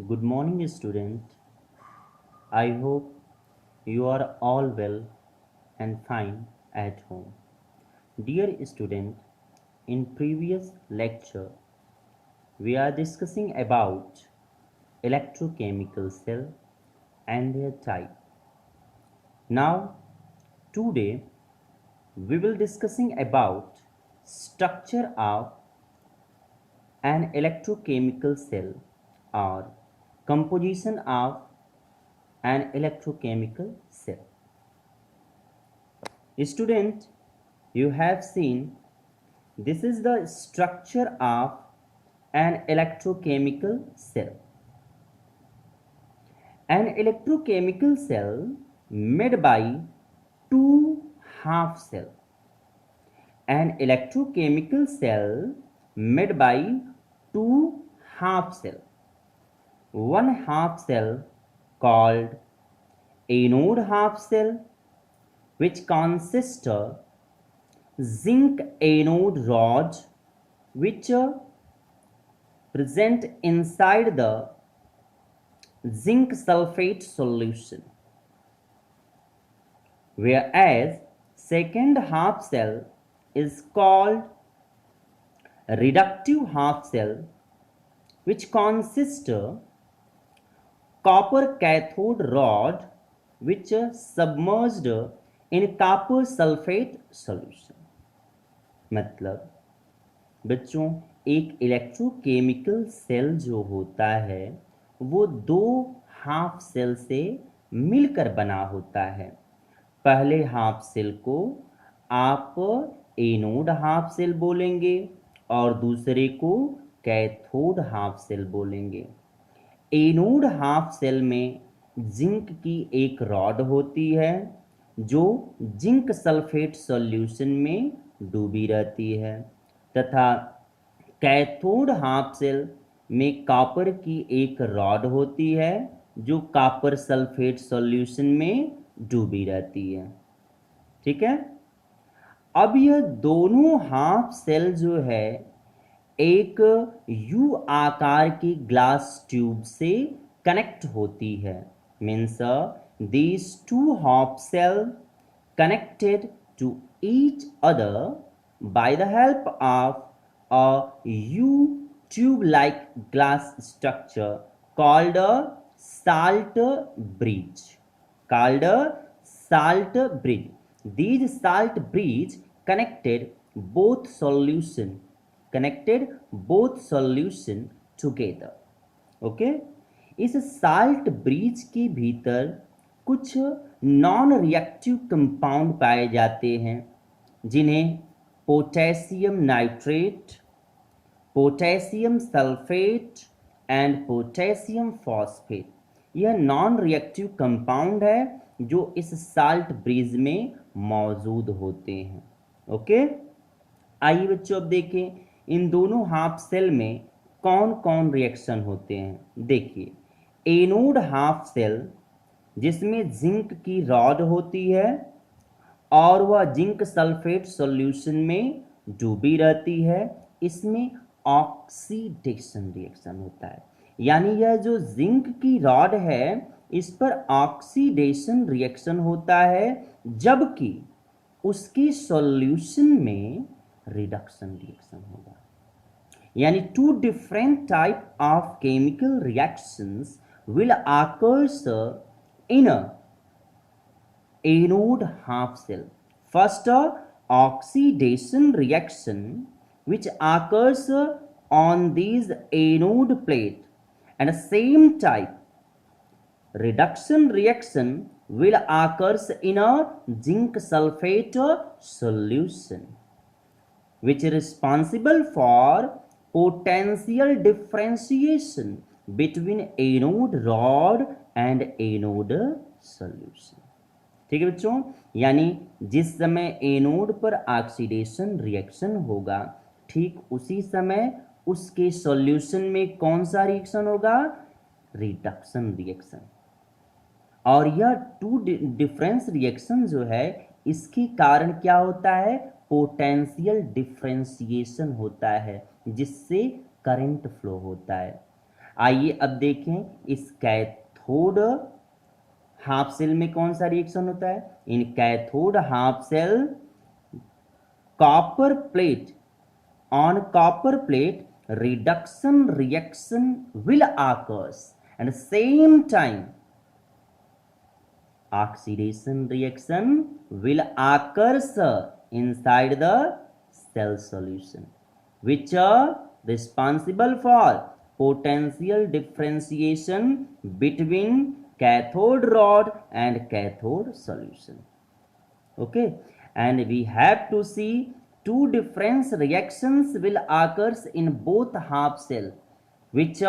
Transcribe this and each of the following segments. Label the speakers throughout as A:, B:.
A: Good morning, student. I hope you are all well and fine at home. Dear student, in previous lecture, we are discussing about electrochemical cell and their type. Now, today, we will discussing about structure of an electrochemical cell or composition of an electrochemical cell. Student, you have seen this is the structure of an electrochemical cell. An electrochemical cell made by two half cell. An electrochemical cell made by two half cell. One half cell called anode half cell, which consists of zinc anode rod which present inside the zinc sulfate solution, whereas second half cell is called reductive half cell, which consists of copper cathode rod which submerged in copper sulfate solution. मतलब बच्चों, एक electrochemical cell जो होता है वो दो half cell से मिलकर बना होता है। पहले हाफ सेल को आप एनोड हाफ सेल बोलेंगे और दूसरे को कैथोड हाफ सेल बोलेंगे। एनोड हाफ सेल में जिंक की एक रॉड होती है जो जिंक सल्फेट सॉल्यूशन में डूबी रहती है, तथा कैथोड हाफ सेल में कॉपर की एक रॉड होती है जो कॉपर सल्फेट सॉल्यूशन में डूबी रहती है। ठीक है। अब यह दोनों हाफ सेल जो है एक यू आकार की ग्लास ट्यूब से कनेक्ट होती है। Means these two half cell connected to each other by the help of a U tube like glass structure called a salt bridge. These salt bridge connected both solution together. Okay. इस salt bridge के भीतर कुछ non reactive compound पाए जाते हैं जिन्हें potassium nitrate, potassium sulphate and potassium phosphate, यह non reactive compound है जो इस साल्ट ब्रिज में मौजूद होते हैं। ओके। आइए बच्चों अब देखें इन दोनों हाफ सेल में कौन कौन रिएक्शन होते हैं। देखिए, एनोड हाफ सेल जिसमें जिंक की रॉड होती है और वह जिंक सल्फेट सॉल्यूशन में डूबी रहती है, इसमें ऑक्सीडेशन रिएक्शन होता है। यानी यह जो जिंक की रॉड है इस पर ऑक्सीडेशन रिएक्शन होता है, जबकि उसके सॉल्यूशन में रिडक्शन रिएक्शन होगा। यानी two different type of chemical reactions will occurs in a anode half cell. First, oxidation reaction which occurs on these anode plate, and same type reduction reaction will occurs in a zinc sulfate solution, which is responsible for potential differentiation between anode rod and anode solution। ठीक है बच्चों, यानी जिस समय anode पर oxidation reaction होगा ठीक उसी समय उसके सॉल्यूशन में कौन सा रिएक्शन होगा? Reduction reaction. और यह टू डिफरेंस रिएक्शन जो है इसके कारण क्या होता है? पोटेंशियल डिफरेंशिएशन होता है जिससे करंट फ्लो होता है। आइए अब देखें इस कैथोड हाफ सेल में कौन सा रिएक्शन होता है। In cathode half cell copper plate, on copper plate reduction reaction will occurs and same time oxidation reaction will occurs inside the cell solution, which are responsible for potential differentiation between cathode rod and cathode solution. Okay, and we have to see two different reactions will occurs in both half cell, which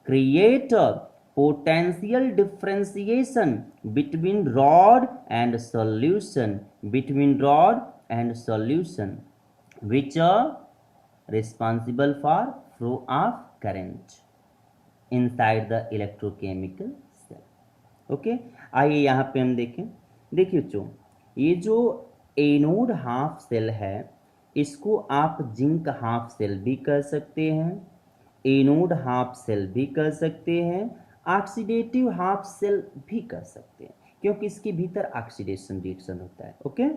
A: create a potential differentiation between rod and solution, which are responsible for flow of current inside the electrochemical cell. Okay, आइए यहाँ पे हम देखें। देखिए बच्चों, ये जो anode half cell है इसको आप जिंक हाफ सेल भी कह सकते हैं, एनोड हाफ सेल भी कह सकते हैं, ऑक्सीडेटिव हाफ सेल भी कह सकते हैं, क्योंकि इसके भीतर ऑक्सीडेशन रिएक्शन होता है। ओके,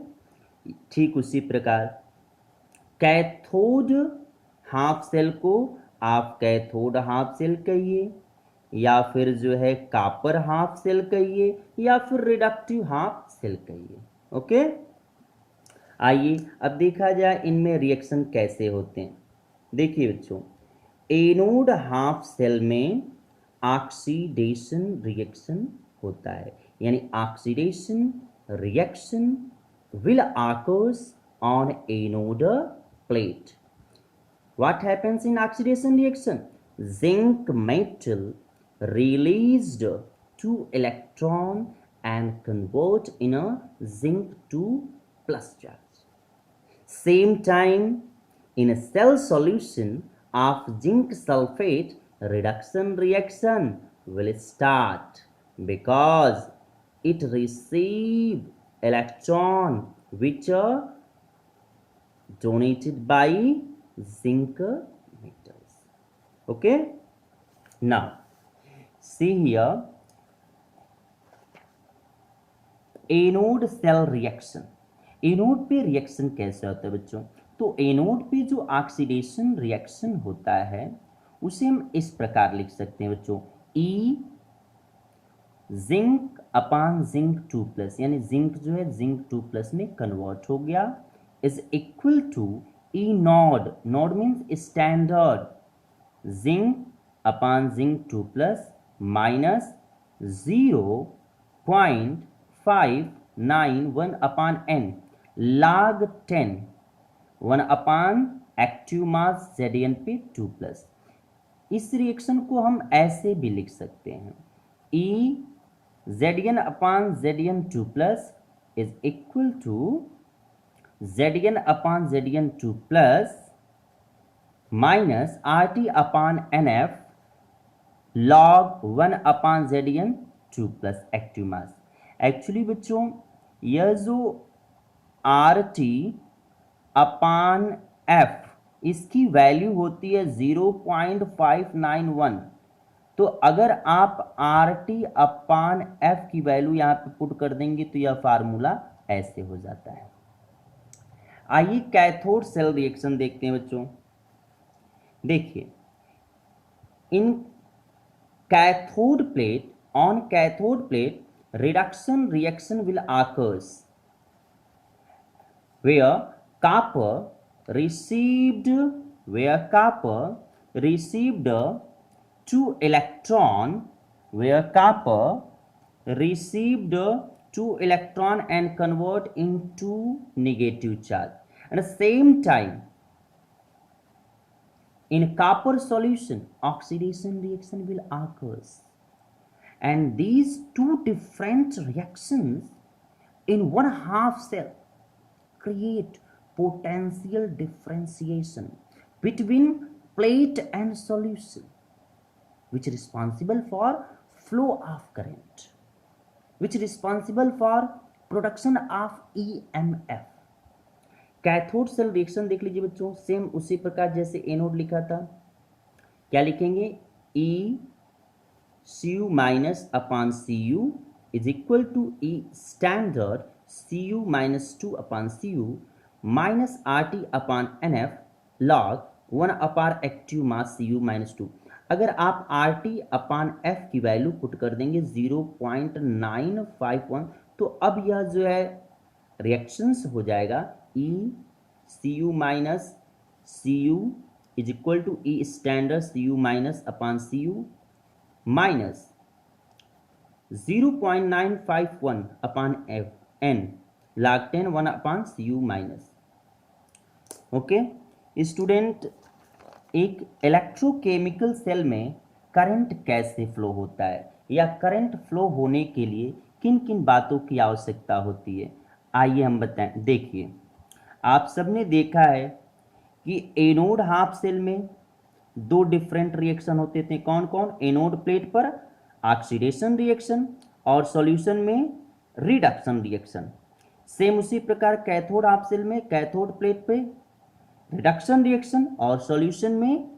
A: ठीक उसी प्रकार कैथोड हाफ सेल को आप कैथोड हाफ सेल कहिए, या फिर जो है कॉपर हाफ सेल कहिए, या फिर रिडक्टिव हाफ सेल कहिए। ओके, आइए अब देखा जाए इनमें रिएक्शन कैसे होते हैं। देखिए बच्चों, एनोड हाफ सेल में ऑक्सीडेशन रिएक्शन होता है, यानी oxidation reaction will occurs on anode plate. What happens in oxidation reaction? Zinc metal released 2 electron and convert in a zinc 2 plus charge. Same time, in a cell solution of zinc sulfate, reduction reaction will start because it receive electron which are donated by zinc metals. Okay, now see here anode cell reaction. Anode पे reaction कैसे होता है बच्चों? तो anode पे जो oxidation reaction होता है उसे हम इस प्रकार लिख सकते हैं बच्चों, ई जिंक अपान जिंक 2+, यानी जिंक जो है जिंक 2+ में कन्वर्ट हो गया, is equal to E naught, naught means standard, zinc upon zinc 2+ minus 0.591 upon n log 10 1 upon active mass Zn पे 2+। इस रिएक्शन को हम ऐसे भी लिख सकते हैं, E Zn upon Zn 2+ is equal to Zn upon Zn 2+ minus RT upon NF log 1 upon Zn 2+ active mass. Actually बच्चों यह जो RT अपान F इसकी वैल्यू होती है 0.591, तो अगर आप RT अपान F की वैल्यू यहाँ पे पुट कर देंगे तो यह फार्मूला ऐसे हो जाता है। आइए कैथोड सेल रिएक्शन देखते हैं बच्चों। देखिए, in cathode plate, on cathode plate reduction reaction will occurs where copper received 2 electron, and convert into negative charge. At the same time, in copper solution oxidation reaction will occurs, and these two different reactions in one half cell create potential differentiation between plate and solution, which is responsible for flow of current, which is responsible for production of EMF. Cathode cell reaction देख लीजिए बच्चों, same उसी प्रकार जैसे anode लिखा था। क्या लिखेंगे? E Cu minus upon Cu is equal to E standard Cu minus 2 upon Cu minus RT upon NF log 1 upon active mass Cu minus 2। अगर आप RT upon F की वैल्यू पुट कर देंगे 0.951, तो अब यह जो है रिएक्शंस हो जाएगा E Cu minus Cu is equal to E standard Cu minus upon Cu minus 0.951 upon N log 10 1 upon Cu minus. Okay student, एक इलेक्ट्रोकेमिकल सेल में करंट कैसे फ्लो होता है या करंट फ्लो होने के लिए किन किन बातों की आवश्यकता होती है, आइए हम बताएं। देखिए, आप सबने देखा है कि एनोड हाफ सेल में दो डिफरेंट रिएक्शन होते थे। कौन कौन? एनोड प्लेट पर ऑक्सीडेशन रिएक्शन और सॉल्यूशन में रिडक्शन रिएक्शन। सेम उसी प्रकार कैथोड हाफ सेल में कैथोड प्लेट पे रिडक्शन रिएक्शन और सॉल्यूशन में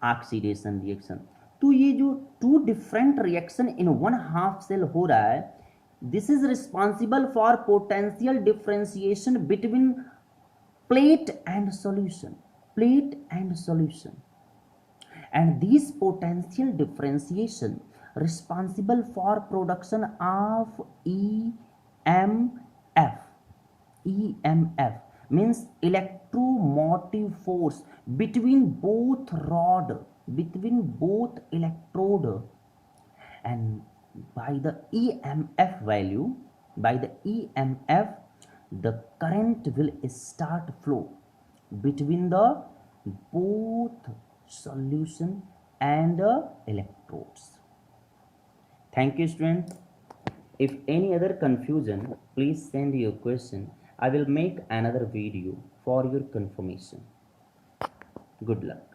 A: ऑक्सीडेशन रिएक्शन। तो ये जो two different reaction in one half cell हो रहा है, this is responsible for potential differentiation between plate and solution, plate and solution, and these potential differentiation responsible for production of EMF. EMF means electromotive force between both rod, between both electrode, and by the EMF value, by the EMF, the current will start flow between the both solution and electrodes. Thank you, student. If any other confusion, please send your question. I will make another video for your confirmation. Good luck.